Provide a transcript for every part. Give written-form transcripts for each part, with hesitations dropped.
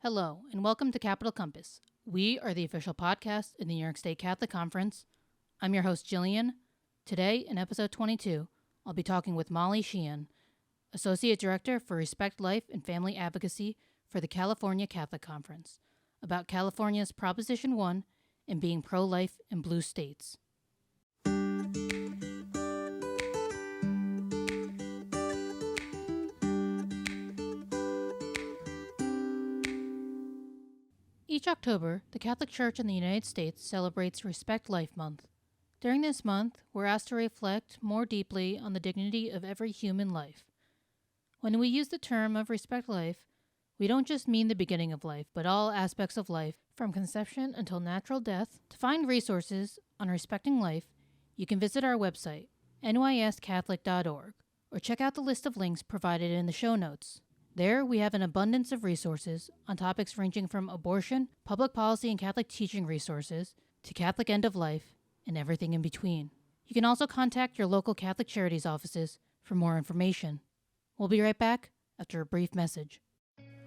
Hello, and welcome to Capital Compass. We are the official podcast in the New York State Catholic Conference. I'm your host, Gillian. Today, in episode 22, I'll be talking with Molly Sheahan, Associate Director for Respect Life and Family Advocacy for the California Catholic Conference, about California's Proposition 1 and being pro-life in blue states. Each October, the Catholic Church in the United States celebrates Respect Life Month. During this month, we're asked to reflect more deeply on the dignity of every human life. When we use the term of respect life, we don't just mean the beginning of life, but all aspects of life, from conception until natural death. To find resources on respecting life, you can visit our website, nyscatholic.org, or check out the list of links provided in the show notes. There, we have an abundance of resources on topics ranging from abortion, public policy and Catholic teaching resources, to Catholic end of life, and everything in between. You can also contact your local Catholic Charities offices for more information. We'll be right back after a brief message.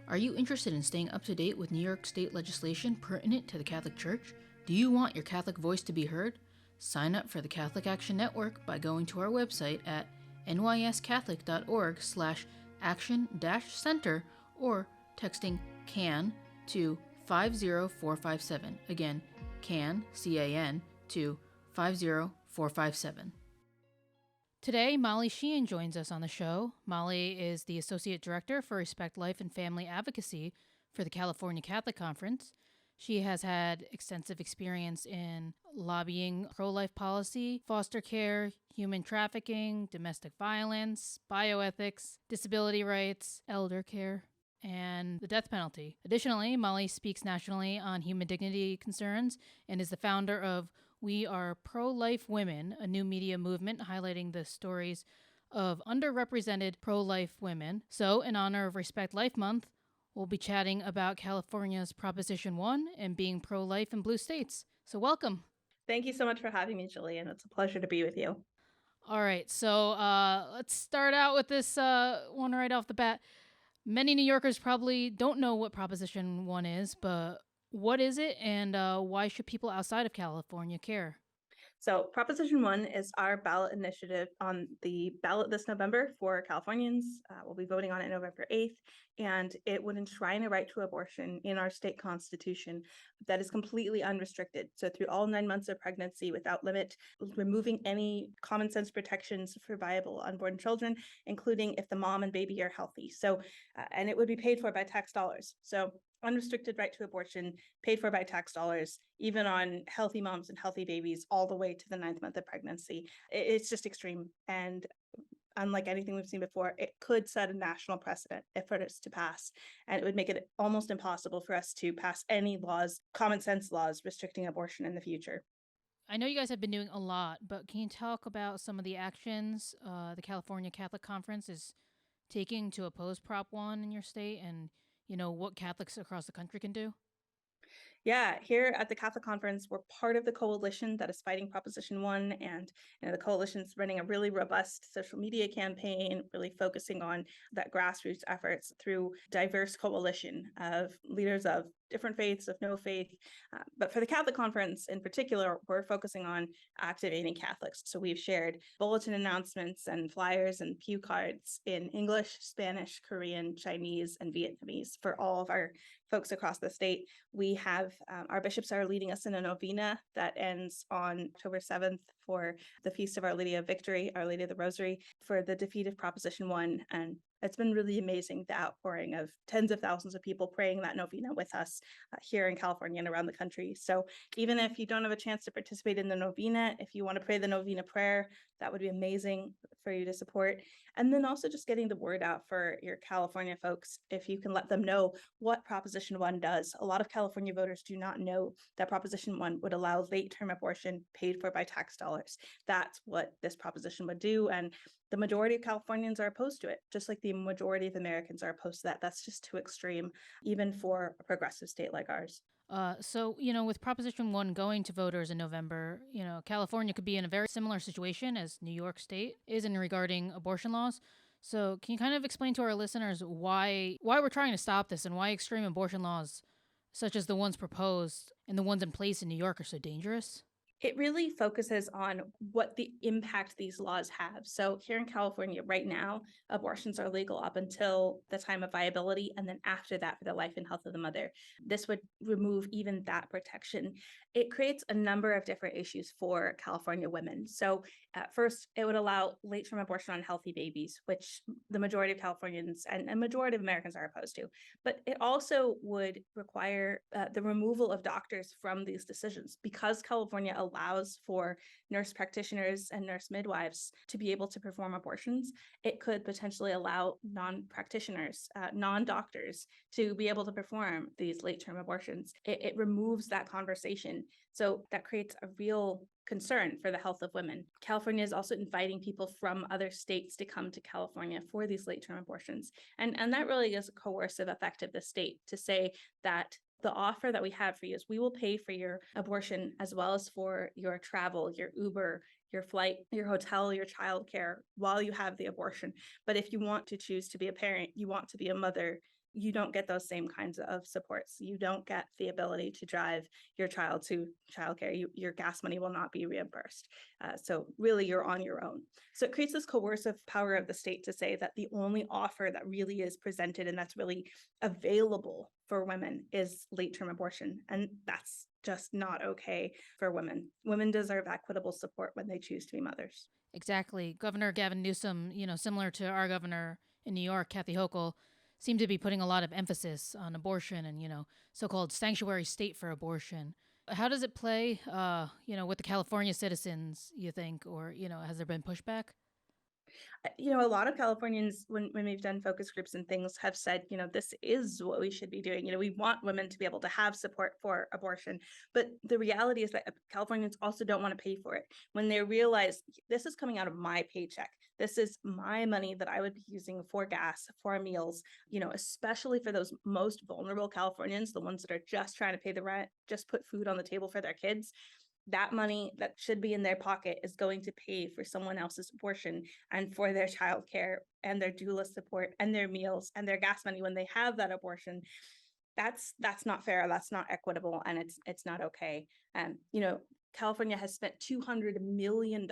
Are you interested in staying up to date with New York State legislation pertinent to the Catholic Church? Do you want your Catholic voice to be heard? Sign up for the Catholic Action Network by going to our website at nyscatholic.org/action-center or texting CAN to 50457. Again, CAN, C-A-N, to 50457. Today, Molly Sheahan joins us on the show. Molly is the Associate Director for Respect Life and Family Advocacy for the California Catholic Conference. She has had extensive experience in lobbying pro-life policy, foster care, human trafficking, domestic violence, bioethics, disability rights, elder care, and the death penalty. Additionally, Molly speaks nationally on human dignity concerns and is the founder of We Are Pro-Life Women, a new media movement highlighting the stories of underrepresented pro-life women. So, in honor of Respect Life Month, we'll be chatting about California's Proposition 1 and being pro-life in blue states. So welcome. Thank you so much for having me, Gillian. It's a pleasure to be with you. All right, so let's start out with this one right off the bat. Many New Yorkers probably don't know what Proposition 1 is, but what is it and why should people outside of California care? So Proposition 1 is our ballot initiative on the ballot this November for Californians. We'll be voting on it November 8th, and it would enshrine a right to abortion in our state constitution that is completely unrestricted. So through all 9 months of pregnancy without limit, removing any common sense protections for viable unborn children, including if the mom and baby are healthy. So, and it would be paid for by tax dollars. So unrestricted right to abortion paid for by tax dollars, even on healthy moms and healthy babies, all the way to the 9th month of pregnancy. It's just extreme. And unlike anything we've seen before, it could set a national precedent if it is to pass. And it would make it almost impossible for us to pass any laws, common sense laws, restricting abortion in the future. I know you guys have been doing a lot, but can you talk about some of the actions the California Catholic Conference is taking to oppose Prop 1 in your state and what Catholics across the country can do? Yeah, here at the Catholic Conference, we're part of the coalition that is fighting Proposition 1, and the coalition's running a really robust social media campaign, really focusing on that grassroots efforts through diverse coalition of leaders of different faiths, of no faith. But for the Catholic Conference in particular, we're focusing on activating Catholics. So we've shared bulletin announcements and flyers and cue cards in English, Spanish, Korean, Chinese, and Vietnamese for all of our folks across the state. We have our bishops are leading us in a novena that ends on October 7th for the Feast of Our Lady of Victory, Our Lady of the Rosary, for the defeat of Proposition 1. And it's been really amazing, the outpouring of tens of thousands of people praying that novena with us here in California and around the country. So even if you don't have a chance to participate in the novena, if you want to pray the novena prayer, that would be amazing for you to support. And then also just getting the word out for your California folks, if you can let them know what Proposition 1 does. A lot of California voters do not know that Proposition 1 would allow late-term abortion paid for by tax dollars. That's what this proposition would do. And the majority of Californians are opposed to it, just like the majority of Americans are opposed to that. That's just too extreme, even for a progressive state like ours. So, with Proposition 1 going to voters in November, California could be in a very similar situation as New York State is in regarding abortion laws. So, can you kind of explain to our listeners why we're trying to stop this and why extreme abortion laws, such as the ones proposed and the ones in place in New York, are so dangerous? It really focuses on what the impact these laws have. So here in California right now, abortions are legal up until the time of viability, and then after that for the life and health of the mother. This would remove even that protection. It creates a number of different issues for California women. So at first, it would allow late-term abortion on healthy babies, which the majority of Californians and a majority of Americans are opposed to. But it also would require the removal of doctors from these decisions because California allows for nurse practitioners and nurse midwives to be able to perform abortions. It could potentially allow non-practitioners, non-doctors to be able to perform these late-term abortions. It removes that conversation. So that creates a real concern for the health of women. California is also inviting people from other states to come to California for these late-term abortions. And that really is a coercive effect of the state to say that the offer that we have for you is we will pay for your abortion as well as for your travel, your Uber, your flight, your hotel, your childcare while you have the abortion. But if you want to choose to be a parent, you want to be a mother, you don't get those same kinds of supports. You don't get the ability to drive your child to childcare. Your gas money will not be reimbursed. So really, you're on your own. So it creates this coercive power of the state to say that the only offer that really is presented and that's really available for women is late-term abortion. And that's just not okay for women. Women deserve equitable support when they choose to be mothers. Exactly. Governor Gavin Newsom, similar to our governor in New York, Kathy Hochul, seemed to be putting a lot of emphasis on abortion and, so-called sanctuary state for abortion. How does it play, with the California citizens, you think, or, has there been pushback? A lot of Californians, when we've done focus groups and things, have said, this is what we should be doing. We want women to be able to have support for abortion. But the reality is that Californians also don't want to pay for it when they realize this is coming out of my paycheck. This is my money that I would be using for gas, for meals, especially for those most vulnerable Californians, the ones that are just trying to pay the rent, just put food on the table for their kids. That money that should be in their pocket is going to pay for someone else's abortion and for their childcare and their doula support and their meals and their gas money when they have that abortion. That's not fair. That's not equitable, and it's not okay. California has spent $200 million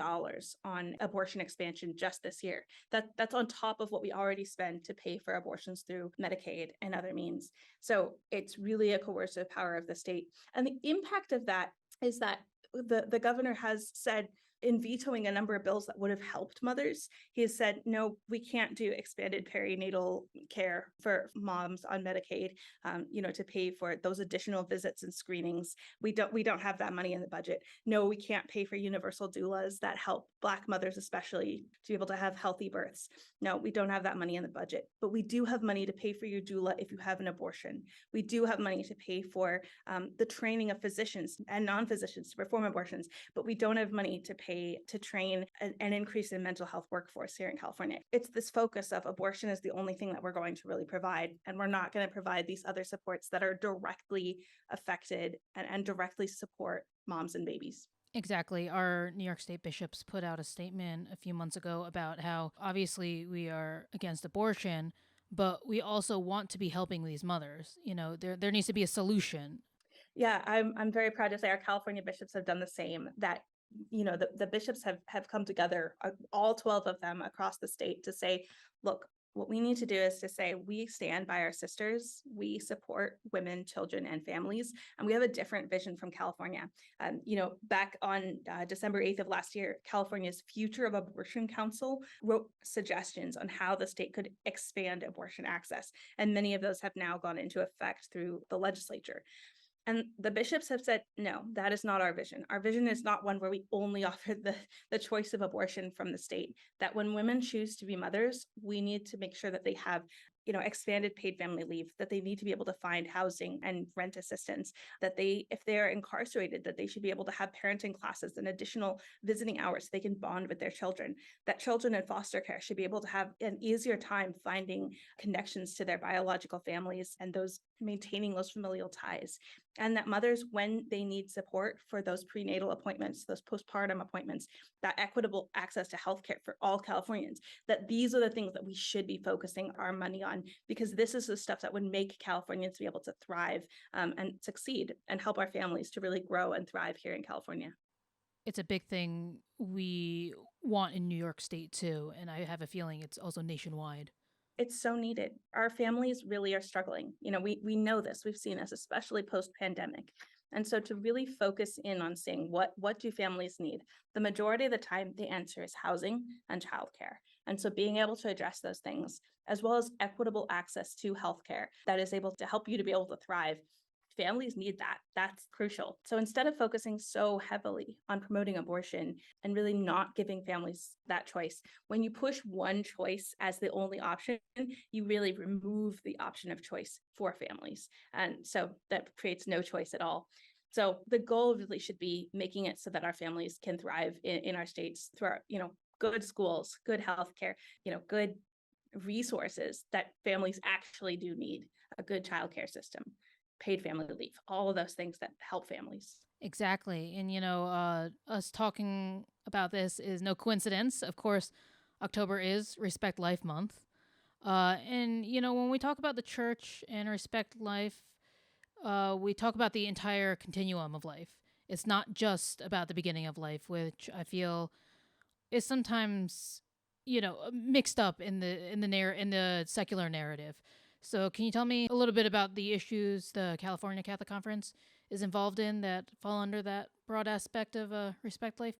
on abortion expansion just this year. That's on top of what we already spend to pay for abortions through Medicaid and other means. So it's really a coercive power of the state. And the impact of that is that the governor has said in vetoing a number of bills that would have helped mothers, he has said, no, we can't do expanded perinatal care for moms on Medicaid, to pay for those additional visits and screenings. We don't have that money in the budget. No, we can't pay for universal doulas that help Black mothers, especially to be able to have healthy births. No, we don't have that money in the budget, but we do have money to pay for your doula if you have an abortion. We do have money to pay for the training of physicians and non-physicians to perform abortions, but we don't have money to pay to train an increase in mental health workforce here in California. It's this focus of abortion is the only thing that we're going to really provide, and we're not going to provide these other supports that are directly affected and directly support moms and babies. Exactly. Our New York State bishops put out a statement a few months ago about how obviously we are against abortion, but we also want to be helping these mothers. There needs to be a solution. Yeah, I'm very proud to say our California bishops have done the same. That the bishops have come together, all 12 of them across the state, to say, look, what we need to do is to say we stand by our sisters, we support women, children, and families, and we have a different vision from California. Back on December 8th of last year, California's Future of Abortion Council wrote suggestions on how the state could expand abortion access, and many of those have now gone into effect through the legislature. And the bishops have said, no, that is not our vision. Our vision is not one where we only offer the choice of abortion from the state, that when women choose to be mothers, we need to make sure that they have expanded paid family leave, that they need to be able to find housing and rent assistance, that if they are incarcerated, that they should be able to have parenting classes and additional visiting hours so they can bond with their children, that children in foster care should be able to have an easier time finding connections to their biological families and maintaining those familial ties. and that mothers, when they need support for those prenatal appointments, those postpartum appointments, that equitable access to healthcare for all Californians, that these are the things that we should be focusing our money on, because this is the stuff that would make Californians be able to thrive and succeed and help our families to really grow and thrive here in California. It's a big thing we want in New York State too, and I have a feeling it's also nationwide. It's so needed. Our families really are struggling. We know this. We've seen this, especially post-pandemic. And so to really focus in on saying what do families need? The majority of the time, the answer is housing and childcare. And so being able to address those things, as well as equitable access to healthcare that is able to help you to be able to thrive. Families need that. That's crucial. So instead of focusing so heavily on promoting abortion and really not giving families that choice, when you push one choice as the only option, you really remove the option of choice for families. And so that creates no choice at all. So the goal really should be making it so that our families can thrive in our states through our, good schools, good healthcare, good resources that families actually do need, a good childcare system, paid family leave, all of those things that help families. Exactly. And, us talking about this is no coincidence. Of course, October is Respect Life Month. When we talk about the church and respect life, we talk about the entire continuum of life. It's not just about the beginning of life, which I feel is sometimes, mixed up in the secular narrative. So, can you tell me a little bit about the issues the California Catholic Conference is involved in that fall under that broad aspect of respect life?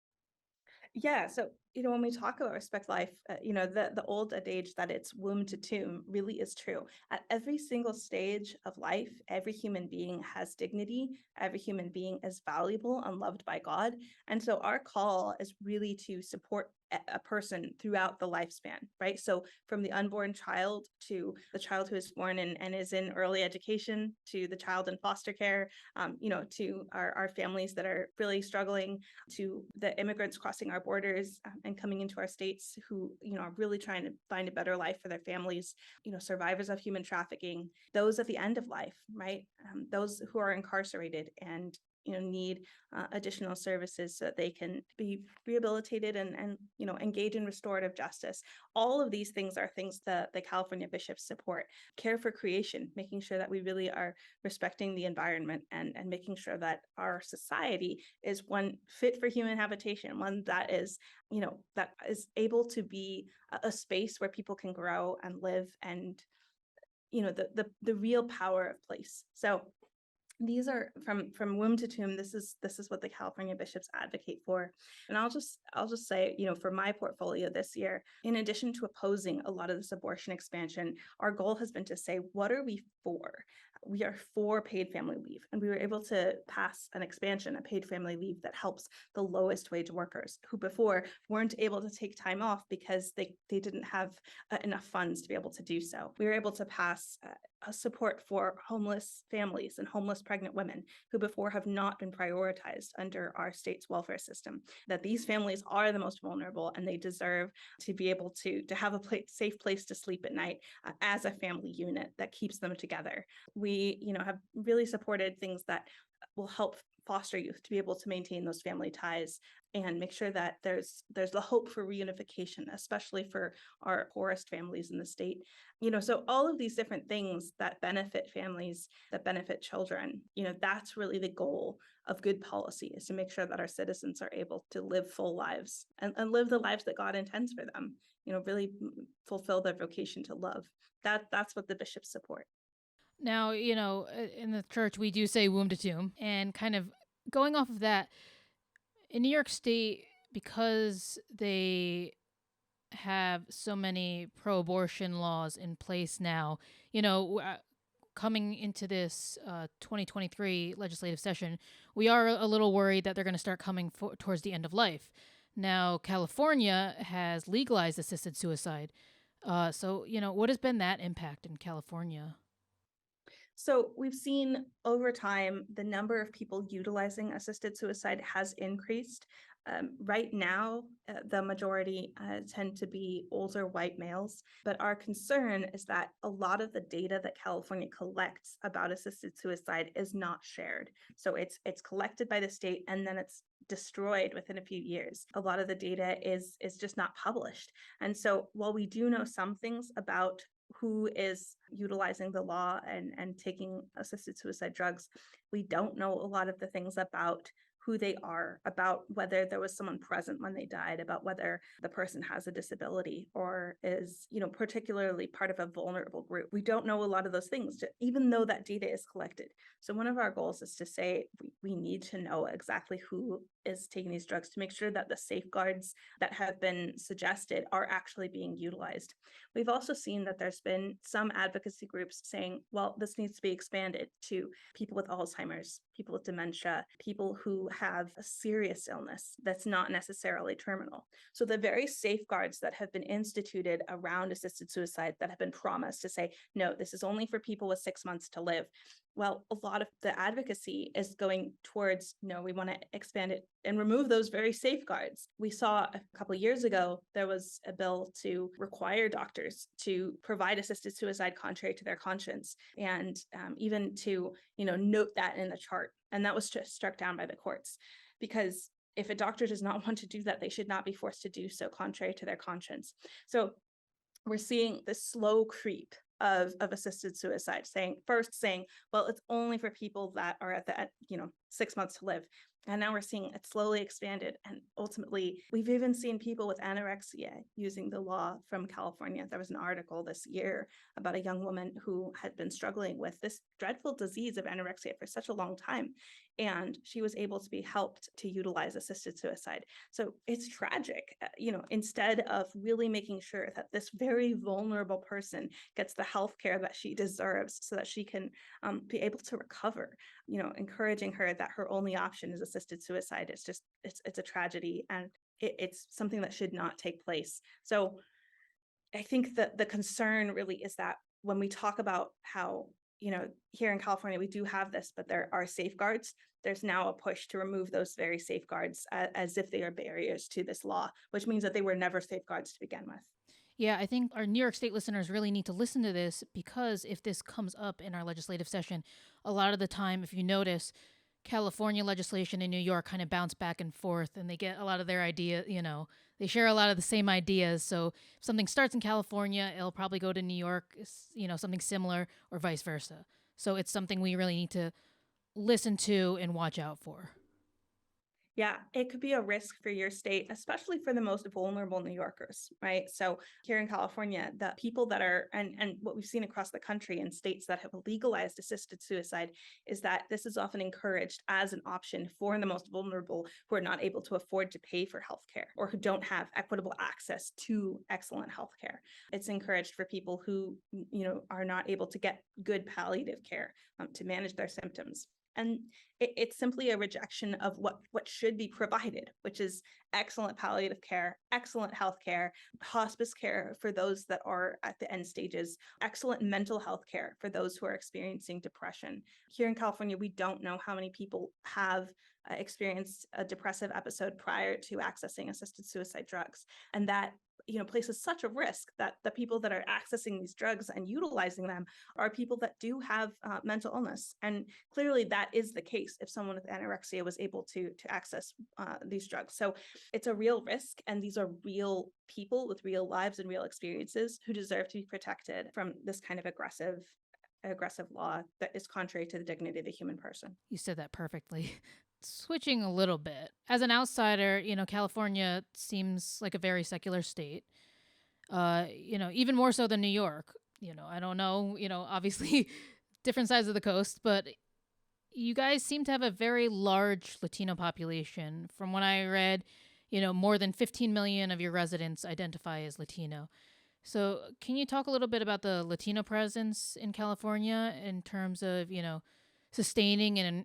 Yeah. So, when we talk about respect life, the old adage that it's womb to tomb really is true. At every single stage of life, every human being has dignity. Every human being is valuable and loved by God. And so our call is really to support a person throughout the lifespan, right? So from the unborn child to the child who is born and is in early education, to the child in foster care, to our families that are really struggling, to the immigrants crossing our borders and coming into our states who, are really trying to find a better life for their families, survivors of human trafficking, those at the end of life, right? Those who are incarcerated and need additional services so that they can be rehabilitated and engage in restorative justice. All of these things are things that the California bishops support. Care for creation, making sure that we really are respecting the environment and making sure that our society is one fit for human habitation, one that is able to be a space where people can grow and live and the real power of place. So these are from womb to tomb. This is what the California bishops advocate for. And I'll just say, for my portfolio this year, in addition to opposing a lot of this abortion expansion, our goal has been to say, what are we for? We are for paid family leave, and we were able to pass an expansion, a paid family leave that helps the lowest wage workers who before weren't able to take time off because they didn't have enough funds to be able to do so. We were able to pass support for homeless families and homeless pregnant women who before have not been prioritized under our state's welfare system, that these families are the most vulnerable and they deserve to be able to have a safe place to sleep at night as a family unit that keeps them together. We, have really supported things that will help foster youth to be able to maintain those family ties and make sure that there's the hope for reunification, especially for our poorest families in the state. So all of these different things that benefit families, that benefit children, that's really the goal of good policy, is to make sure that our citizens are able to live full lives and live the lives that God intends for them, really fulfill their vocation to love. That's what the bishops support. Now, in the church, we do say womb to tomb. And kind of going off of that, in New York State, because they have so many pro abortion laws in place now, coming into this 2023 legislative session, we are a little worried that they're going to start coming towards the end of life. Now, California has legalized assisted suicide. So, what has been that impact in California? So we've seen over time the number of people utilizing assisted suicide has increased. Right now, the majority tend to be older white males, but our concern is that a lot of the data that California collects about assisted suicide is not shared. So it's collected by the state and then it's destroyed within a few years. A lot of the data is just not published. And so while we do know some things about who is utilizing the law and taking assisted suicide drugs, we don't know a lot of the things about who they are, about whether there was someone present when they died, about whether the person has a disability or is, particularly part of a vulnerable group. We don't know a lot of those things, even though that data is collected. So one of our goals is to say we need to know exactly who is taking these drugs to make sure that the safeguards that have been suggested are actually being utilized. We've also seen that there's been some advocacy groups saying, well, this needs to be expanded to people with Alzheimer's, people with dementia, people who have a serious illness that's not necessarily terminal. So the very safeguards that have been instituted around assisted suicide that have been promised to say, no, this is only for people with 6 months to live. Well, a lot of the advocacy is going towards, no, we want to expand it and remove those very safeguards. We saw a couple of years ago, there was a bill to require doctors to provide assisted suicide contrary to their conscience, and even to, note that in the chart. And that was just struck down by the courts, because if a doctor does not want to do that, they should not be forced to do so contrary to their conscience. So we're seeing this slow creep of assisted suicide, saying, well, it's only for people that are at the 6 months to live. And now we're seeing it slowly expanded. And ultimately, we've even seen people with anorexia using the law from California. There was an article this year about a young woman who had been struggling with this dreadful disease of anorexia for such a long time. And she was able to be helped to utilize assisted suicide. So it's tragic, instead of really making sure that this very vulnerable person gets the health care that she deserves so that she can be able to recover, encouraging her that her only option is assisted suicide. It's a tragedy, and it's something that should not take place. So I think that the concern really is that when we talk about how, here in California, we do have this, but there are safeguards. There's now a push to remove those very safeguards as if they are barriers to this law, which means that they were never safeguards to begin with. Yeah, I think our New York State listeners really need to listen to this, because if this comes up in our legislative session, a lot of the time, if you notice, California legislation and New York kind of bounce back and forth, and they get a lot of their they share a lot of the same ideas. So if something starts in California, it'll probably go to New York, something similar, or vice versa. So it's something we really need to listen to and watch out for. Yeah, it could be a risk for your state, especially for the most vulnerable New Yorkers, right? So here in California, the people that are, and what we've seen across the country in states that have legalized assisted suicide, is that this is often encouraged as an option for the most vulnerable who are not able to afford to pay for healthcare or who don't have equitable access to excellent healthcare. It's encouraged for people who, are not able to get good palliative care to manage their symptoms. And it's simply a rejection of what should be provided, which is excellent palliative care, excellent health care, hospice care for those that are at the end stages, excellent mental health care for those who are experiencing depression. Here in California, we don't know how many people have experienced a depressive episode prior to accessing assisted suicide drugs. And that places such a risk that the people that are accessing these drugs and utilizing them are people that do have mental illness. And clearly that is the case if someone with anorexia was able to access these drugs. So it's a real risk, and these are real people with real lives and real experiences who deserve to be protected from this kind of aggressive law that is contrary to the dignity of the human person. You said that perfectly. Switching a little bit. As an outsider, California seems like a very secular state. Even more so than New York. I don't know, obviously different sides of the coast, but you guys seem to have a very large Latino population. From what I read, more than 15 million of your residents identify as Latino. So can you talk a little bit about the Latino presence in California in terms of, sustaining and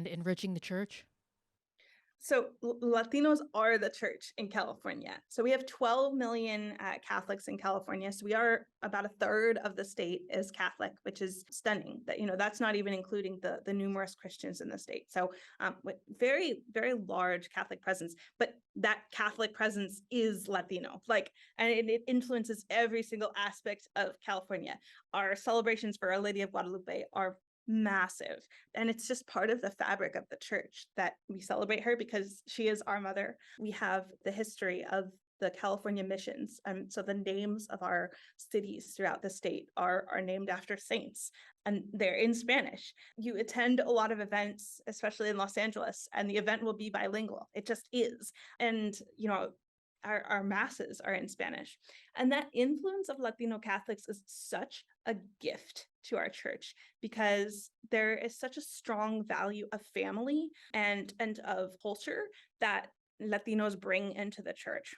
enriching the church? So Latinos are the church in California. So we have 12 million Catholics in California. So we are about a third of the state is Catholic, which is stunning. That that's not even including the numerous Christians in the state. So with very, very large Catholic presence, but that Catholic presence is Latino, and it influences every single aspect of California. Our celebrations for Our Lady of Guadalupe are massive. And it's just part of the fabric of the church that we celebrate her because she is our mother. We have the history of the California missions. So the names of our cities throughout the state are named after saints, and they're in Spanish. You attend a lot of events, especially in Los Angeles, and the event will be bilingual. It just is. And, our masses are in Spanish. And that influence of Latino Catholics is such a gift to our church because there is such a strong value of family and of culture that Latinos bring into the church.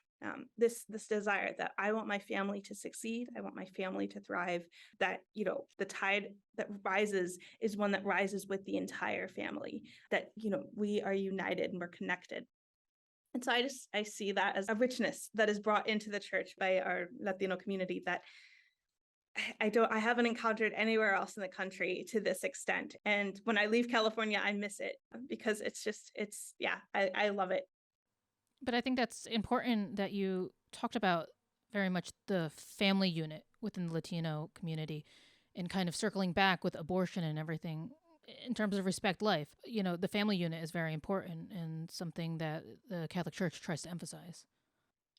This desire that I want my family to succeed, I want my family to thrive, that the tide that rises is one that rises with the entire family, that we are united and we're connected. And so I see that as a richness that is brought into the church by our Latino community that I haven't encountered anywhere else in the country to this extent. And when I leave California, I miss it because I love it. But I think that's important that you talked about very much the family unit within the Latino community and kind of circling back with abortion and everything in terms of respect life. The family unit is very important and something that the Catholic Church tries to emphasize.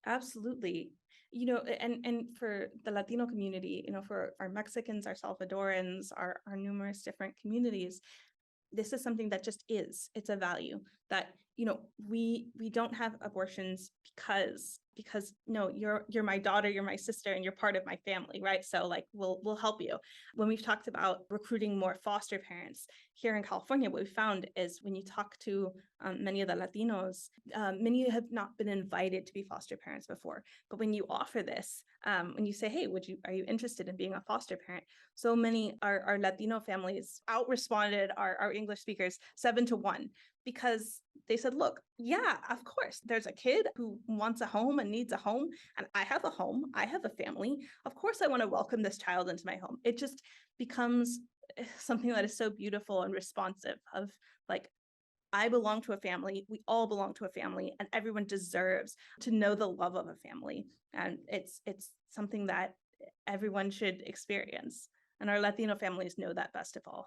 Absolutely. And for the Latino community, for our Mexicans, our Salvadorans, our numerous different communities, this is something that just is. It's a value that we don't have abortions because no, you're my daughter, you're my sister, and you're part of my family, right? So we'll help you. When we've talked about recruiting more foster parents here in California, what we found is when you talk to many of the Latinos, many have not been invited to be foster parents before. But when you offer this, when you say, hey, are you interested in being a foster parent? So many our Latino families out-responded our English speakers 7-1 because they said, look, yeah, of course, there's a kid who wants a home and needs a home, and I have a home, I have a family. Of course, I want to welcome this child into my home. It just becomes something that is so beautiful and responsive of I belong to a family, we all belong to a family, and everyone deserves to know the love of a family. And it's something that everyone should experience. And our Latino families know that best of all.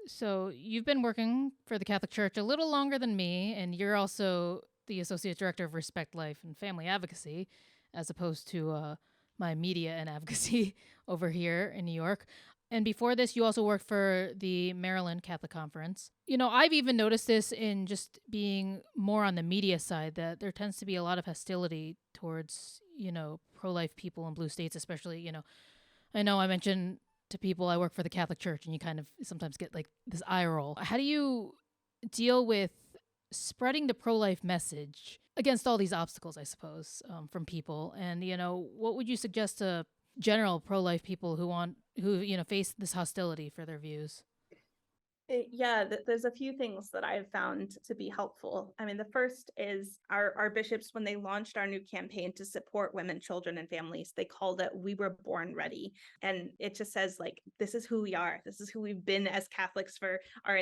So you've been working for the Catholic Church a little longer than me, and you're also the Associate Director of Respect Life and Family Advocacy, as opposed to my media and advocacy over here in New York. And before this, you also worked for the Maryland Catholic Conference. I've even noticed this in just being more on the media side, that there tends to be a lot of hostility towards, pro-life people in blue states, especially, I know I mentioned to people I work for the Catholic Church, and you kind of sometimes get this eye roll. How do you deal with spreading the pro-life message against all these obstacles, I suppose, from people? And, what would you suggest to general pro-life people who face this hostility for their views? There's a few things that I've found to be helpful. I mean, the first is our bishops, when they launched our new campaign to support women, children, and families, they called it "We Were Born Ready." And it just says, this is who we are. This is who we've been as Catholics for our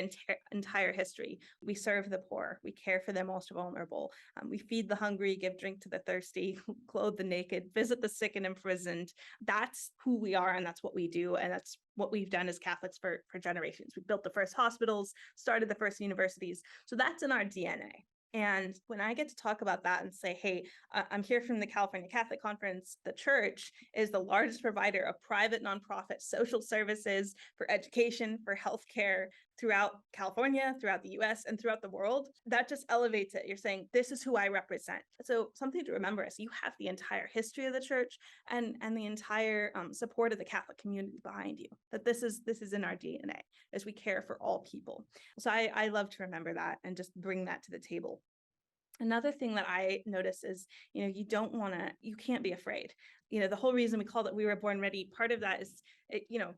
entire history. We serve the poor. We care for the most vulnerable. We feed the hungry, give drink to the thirsty, clothe the naked, visit the sick and imprisoned. That's who we are, and that's what we do. And that's what we've done as Catholics for generations. We built the first hospitals, started the first universities. So that's in our DNA. And when I get to talk about that and say, hey, I'm here from the California Catholic Conference, the church is the largest provider of private nonprofit social services for education, for healthcare throughout California, throughout the US, and throughout the world, that just elevates it. You're saying, this is who I represent. So something to remember is you have the entire history of the church and the entire support of the Catholic community behind you, that this is in our DNA as we care for all people. So I love to remember that and just bring that to the table. Another thing that I notice is, you can't be afraid. The whole reason we call it We Were Born Ready, part of that is,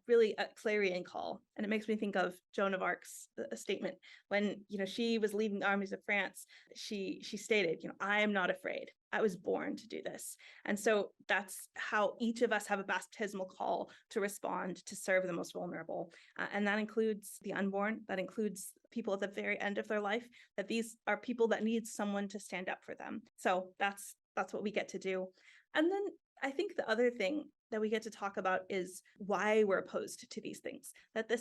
really a clarion call. And it makes me think of Joan of Arc's statement when, she was leading the armies of France. She stated, I am not afraid. I was born to do this. And so that's how each of us have a baptismal call to respond, to serve the most vulnerable. And that includes the unborn, that includes people at the very end of their life, that these are people that need someone to stand up for them. So that's what we get to do. And then I think the other thing that we get to talk about is why we're opposed to these things. That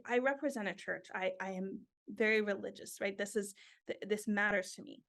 I represent a church. I am very religious, right? This matters to me.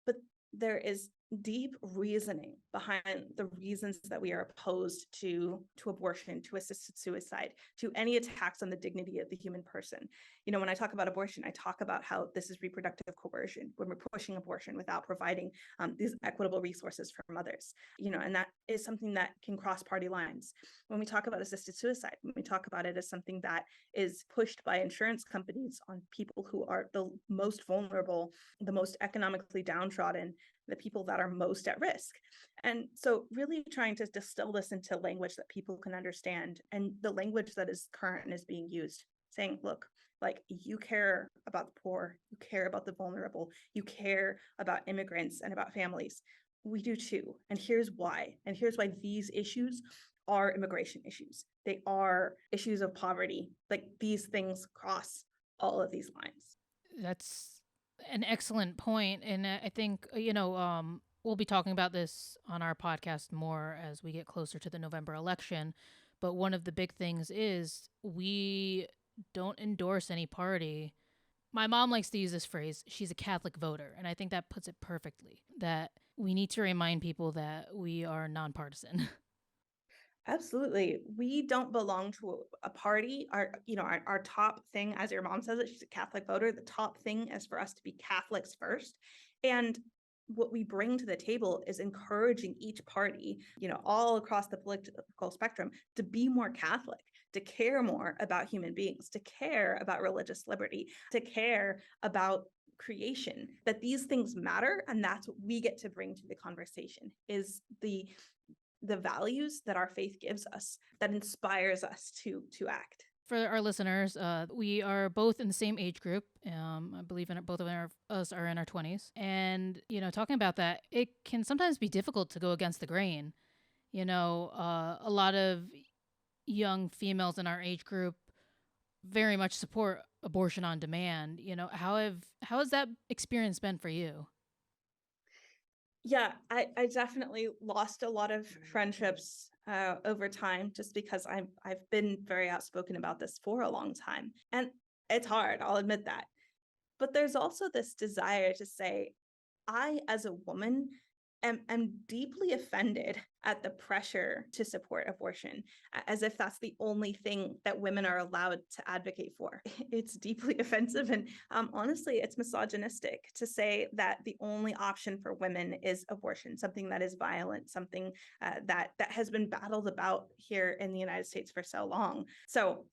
But there is deep reasoning behind the reasons that we are opposed to abortion, to assisted suicide, to any attacks on the dignity of the human person. When I talk about abortion, I talk about how this is reproductive coercion, when we're pushing abortion without providing these equitable resources for mothers, and that is something that can cross party lines. When we talk about assisted suicide, when we talk about it as something that is pushed by insurance companies on people who are the most vulnerable, the most economically downtrodden, the people that are most at risk. And so really trying to distill this into language that people can understand, and the language that is current and is being used, saying, look, like, you care about the poor, you care about the vulnerable, you care about immigrants and about families. We do too. And here's why. And here's why these issues are immigration issues. They are issues of poverty. Like, these things cross all of these lines. That's an excellent point. And I think, we'll be talking about this on our podcast more as we get closer to the November election. But one of the big things is we don't endorse any party. My mom likes to use this phrase, she's a Catholic voter. And I think that puts it perfectly, that we need to remind people that we are nonpartisan. Absolutely. We don't belong to a party. Our top thing, as your mom says it, she's a Catholic voter. The top thing is for us to be Catholics first. And what we bring to the table is encouraging each party, all across the political spectrum, to be more Catholic, to care more about human beings, to care about religious liberty, to care about creation, that these things matter. And that's what we get to bring to the conversation, is the values that our faith gives us, that inspires us to act. For our listeners, we are both in the same age group. I believe both of us are in our 20s. And, talking about that, it can sometimes be difficult to go against the grain. A lot of young females in our age group very much support abortion on demand. How has that experience been for you? Yeah, I definitely lost a lot of friendships over time, just because I've been very outspoken about this for a long time. And it's hard, I'll admit that. But there's also this desire to say, I, as a woman, am deeply offended at the pressure to support abortion, as if that's the only thing that women are allowed to advocate for. It's deeply offensive, and honestly, it's misogynistic to say that the only option for women is abortion, something that is violent, something that has been battled about here in the United States for so long. So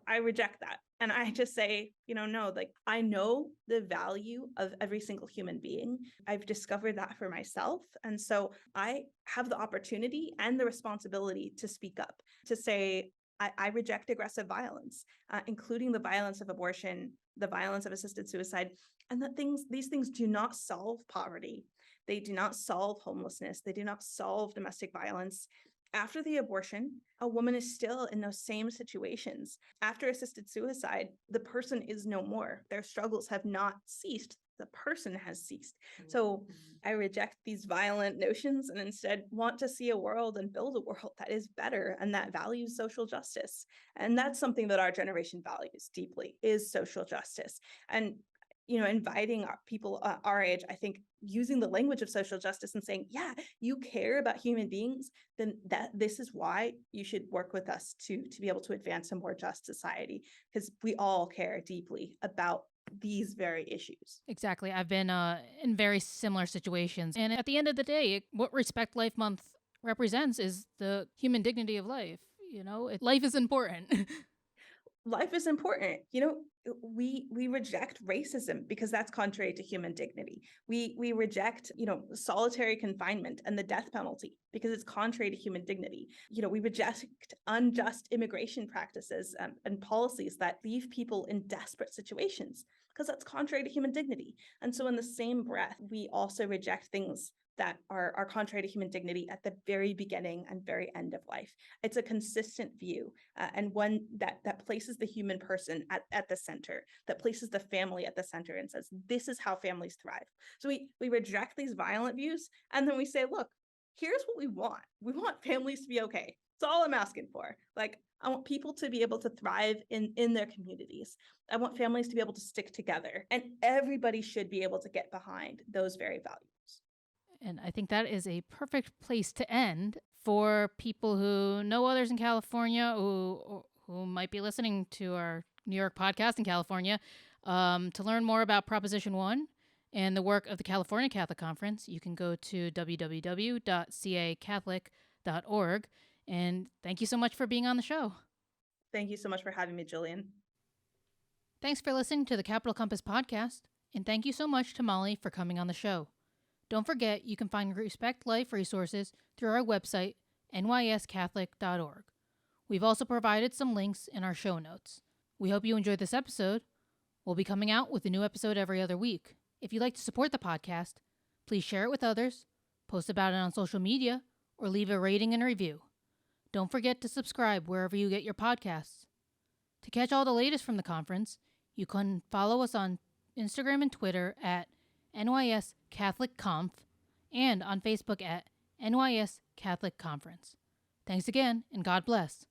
I reject that. And I just say, no, like, I know the value of every single human being. I've discovered that for myself. And so I have the opportunity and the responsibility to speak up, to say, I reject aggressive violence, including the violence of abortion, the violence of assisted suicide, and that these things do not solve poverty. They do not solve homelessness. They do not solve domestic violence. After the abortion, a woman is still in those same situations. After assisted suicide, the person is no more. Their struggles have not ceased. The person has ceased. So I reject these violent notions and instead want to see a world and build a world that is better and that values social justice. And that's something that our generation values deeply, is social justice. And inviting people our age, I think, using the language of social justice and saying, yeah, you care about human beings, then this is why you should work with us to be able to advance a more just society, because we all care deeply about these very issues. Exactly. I've been in very similar situations. And at the end of the day, what Respect Life Month represents is the human dignity of life. Life is important. Life is important. we reject racism because that's contrary to human dignity. We reject, solitary confinement and the death penalty because it's contrary to human dignity. We reject unjust immigration practices and policies that leave people in desperate situations because that's contrary to human dignity. And so in the same breath, we also reject things that are contrary to human dignity at the very beginning and very end of life. It's a consistent view and one that places the human person at the center, that places the family at the center and says, this is how families thrive. So we reject these violent views, and then we say, look, here's what we want. We want families to be okay. That's all I'm asking for. Like, I want people to be able to thrive in their communities. I want families to be able to stick together, and everybody should be able to get behind those very values. And I think that is a perfect place to end for people who know others in California who might be listening to our New York podcast in California. To learn more about Proposition 1 and the work of the California Catholic Conference, you can go to www.cacatholic.org. And thank you so much for being on the show. Thank you so much for having me, Gillian. Thanks for listening to the Capital Compass podcast. And thank you so much to Molly for coming on the show. Don't forget, you can find Respect Life resources through our website, nyscatholic.org. We've also provided some links in our show notes. We hope you enjoyed this episode. We'll be coming out with a new episode every other week. If you'd like to support the podcast, please share it with others, post about it on social media, or leave a rating and a review. Don't forget to subscribe wherever you get your podcasts. To catch all the latest from the conference, you can follow us on Instagram and Twitter at NYS Catholic Conf and on Facebook at NYS Catholic Conference. Thanks again, and God bless.